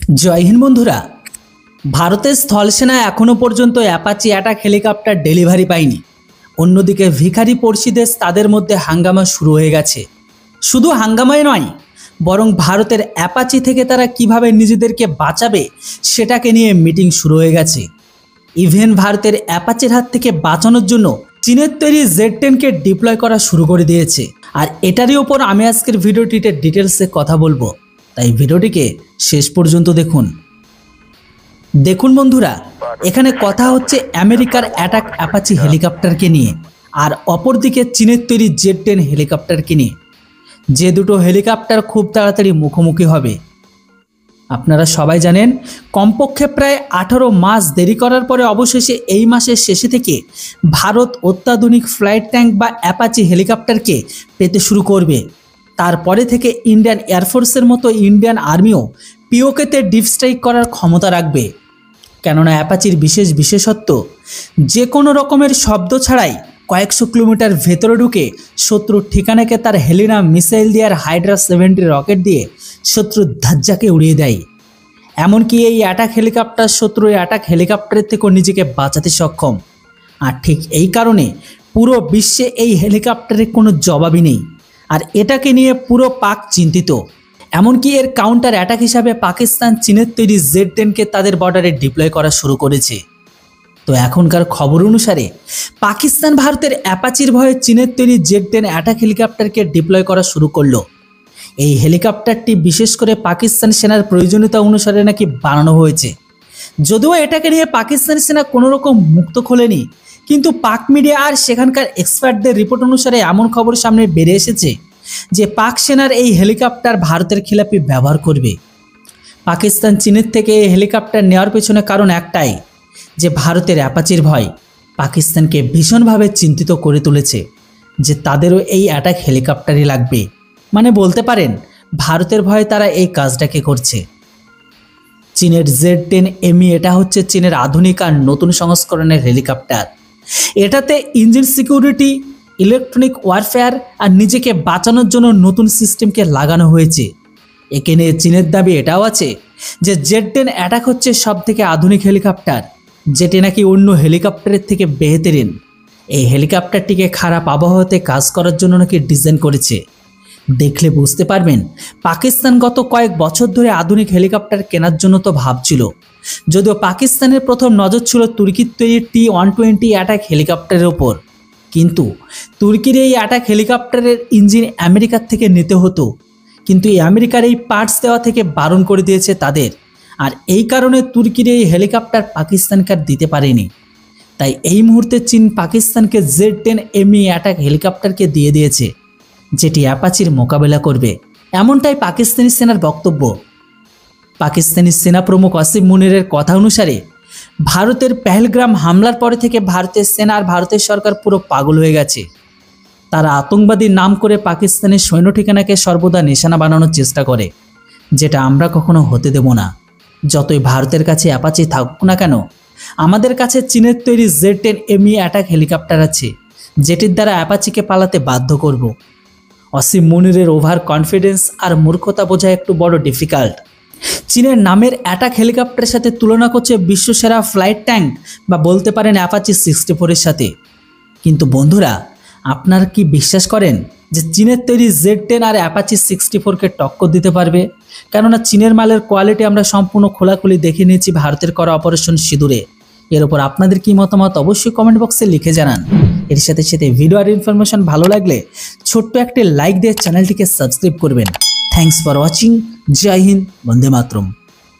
জয় হিন্দ বন্ধুরা। ভারতের স্থলসেনা এখনও পর্যন্ত অ্যাপাচি অ্যাটাক হেলিকপ্টার ডেলিভারি পায়নি। অন্যদিকে ভিখারি পড়শি দেশ তাদের মধ্যে হাঙ্গামা শুরু হয়ে গেছে। শুধু হাঙ্গামাই নয়, বরং ভারতের অ্যাপাচি থেকে তারা কিভাবে নিজেদেরকে বাঁচাবে সেটাকে নিয়ে মিটিং শুরু হয়ে গেছে। ইভেন ভারতের অ্যাপাচির হাত থেকে বাঁচানোর জন্য চীনের তৈরি Z10কে ডিপ্লয় করা শুরু করে দিয়েছে। আর এটারই ওপর আমি আজকের ভিডিওটিতে ডিটেলসে কথা বলবো, তাই ভিডিওটিকে শেষ পর্যন্ত দেখুন বন্ধুরা। এখানে কথা হচ্ছে আমেরিকার অ্যাটাক অ্যাপাচি হেলিকপ্টারকে নিয়ে, আর অপরদিকে চীনের তৈরি Z10 হেলিকপ্টারকে নিয়ে। যে দুটো হেলিকপ্টার খুব তাড়াতাড়ি মুখোমুখি হবে। আপনারা সবাই জানেন, কমপক্ষে প্রায় 18 মাস দেরি করার পরে অবশেষে এই মাসের শেষে থেকে ভারত অত্যাধুনিক ফ্লাইট ট্যাঙ্ক বা অ্যাপাচি হেলিকপ্টারকে পেতে শুরু করবে। তারপরে থেকে ইন্ডিয়ান এয়ারফোর্সের মতো ইন্ডিয়ান আর্মিও পিওকেতে ডিপ স্ট্রাইক করার ক্ষমতা রাখবে। কেননা অ্যাপাচির বিশেষত্ব, যে কোনো রকমের শব্দ ছাড়াই কয়েকশো কিলোমিটার ভেতরে ঢুকে শত্রুর ঠিকানাকে তার হেলিনা মিসাইল দিয়ে আর হাইড্রা 70 রকেট দিয়ে শত্রুর ধাজ্জাকে উড়িয়ে দেয়। এমনকি এই অ্যাটাক হেলিকপ্টার শত্রুর অ্যাটাক হেলিকপ্টারের থেকেও নিজেকে বাঁচাতে সক্ষম। আর ঠিক এই কারণে পুরো বিশ্বে এই হেলিকপ্টারের কোনো জবাবই নেই। আর এটাকে নিয়ে পুরো পাক চিন্তিত। এমনকি এর কাউন্টার অ্যাটাক হিসাবে পাকিস্তান চীনের তৈরি Z10কে তাদের বর্ডারে ডিপ্লয় করা শুরু করেছে। তো এখনকার খবর অনুসারে পাকিস্তান ভারতের অ্যাপাচির ভয়ে চীনের তৈরি Z10 অ্যাটাক হেলিকপ্টারকে ডিপ্লয় করা শুরু করলো। এই হেলিকপ্টারটি বিশেষ করে পাকিস্তান সেনার প্রয়োজনীয়তা অনুসারে নাকি বানানো হয়েছে। যদিও এটাকে নিয়ে পাকিস্তানি সেনা কোনো রকম মুক্ত খোলেনি, কিন্তু পাক মিডিয়া আর সেখানকার এক্সপার্টদের রিপোর্ট অনুসারে এমন খবর সামনে বেরিয়ে এসেছে যে পাক সেনার এই হেলিকপ্টার ভারতের খিলাপি ব্যবহার করবে। পাকিস্তান চীনের থেকে এই হেলিকপ্টার নেওয়ার পেছনে কারণ একটাই, যে ভারতের অ্যাপাচির ভয় পাকিস্তানকে ভীষণভাবে চিন্তিত করে তুলেছে যে তাদেরও এই অ্যাটাক হেলিকপ্টারই লাগবে। মানে বলতে পারেন ভারতের ভয়ে তারা এই কাজটাকে করছে। চীনের Z10ME এটা হচ্ছে চীনের আধুনিক আর নতুন সংস্করণের হেলিকপ্টার। এটাতে ইঞ্জিন সিকিউরিটি, ইলেকট্রনিক ওয়ারফেয়ার আর নিজেকে বাঁচানোর জন্য নতুন সিস্টেমকে লাগানো হয়েছে। একে নিয়ে চীনের দাবি এটাও আছে যে Z10 অ্যাটাক হচ্ছে সব থেকে আধুনিক হেলিকপ্টার, যেটি নাকি অন্য হেলিকপ্টারের থেকে বেহতরিন। এই হেলিকপ্টারটিকে খারাপ আবহাওয়াতে কাজ করার জন্য নাকি ডিজাইন করেছে। দেখলে বুঝতে পারবেন পাকিস্তান গত কয়েক বছর ধরে আধুনিক হেলিকপ্টার কেনার জন্য তো ভাবছিল। যদিও পাকিস্তানের প্রথম নজর ছিল তুর্কির তৈরি T-120 অ্যাটাক হেলিকপ্টারের ওপর, কিন্তু তুর্কির এই অ্যাটাক হেলিকপ্টারের ইঞ্জিন আমেরিকার থেকে নিতে হতো, কিন্তু এই আমেরিকার এই পার্টস দেওয়া থেকে বারণ করে দিয়েছে তাদের। আর এই কারণে তুর্কির এই হেলিকপ্টার পাকিস্তানকে আর দিতে পারেনি। তাই এই মুহূর্তে চীন পাকিস্তানকে Z10ME অ্যাটাক হেলিকপ্টারকে দিয়ে দিয়েছে, যেটি অ্যাপাচির মোকাবেলা করবে। এমনটাই পাকিস্তানি সেনার বক্তব্য। পাকিস্তানি সেনা প্রমুখ আসিম মুনিরের কথা অনুসারে ভারতের পেহেলগ্রাম হামলার পরে থেকে ভারতের সেনা আর ভারতের সরকার পুরো পাগল হয়ে গেছে। তারা আতঙ্কবাদীর নাম করে পাকিস্তানের সৈন্য ঠিকানাকে সর্বদা নিশানা বানানোর চেষ্টা করে, যেটা আমরা কখনো হতে দেব না। যতই ভারতের কাছে অ্যাপাচি থাকুক না কেন, আমাদের কাছে চীনের তৈরি Z10ME অ্যাটাক হেলিকপ্টার আছে, যেটির দ্বারা অ্যাপাচিকে পালাতে বাধ্য করব। অসীম মুনিরের ওভার কনফিডেন্স আর মূর্খতা বোঝা একটু বড় ডিফিকাল্ট। চীনের নামের অ্যাটাক হেলিকপ্টারের সাথে তুলনা করছে বিশ্বসেরা ফ্লাইট ট্যাঙ্ক বা বলতে পারেন অ্যাপাচি 64-এর সাথে। কিন্তু বন্ধুরা, আপনারা কি বিশ্বাস করেন যে চীনের তৈরি Z10 আর অ্যাপাচি 64কে টক্কর দিতে পারবে? কেননা চীনের মালের কোয়ালিটি আমরা সম্পূর্ণ খোলাখুলি দেখে নিয়েছি ভারতের করা অপারেশন সিঁদুরে। এর উপর আপনাদের কি মতামত অবশ্যই কমেন্ট বক্সে লিখে জানান। এর সাথে সাথে ভিডিও আর ইনফরমেশন ভালো লাগলে ছোট্ট একটি লাইক দিয়ে চ্যানেলটিকে সাবস্ক্রাইব করবেন। Thanks for watching. Jai Hind, Vande Mataram.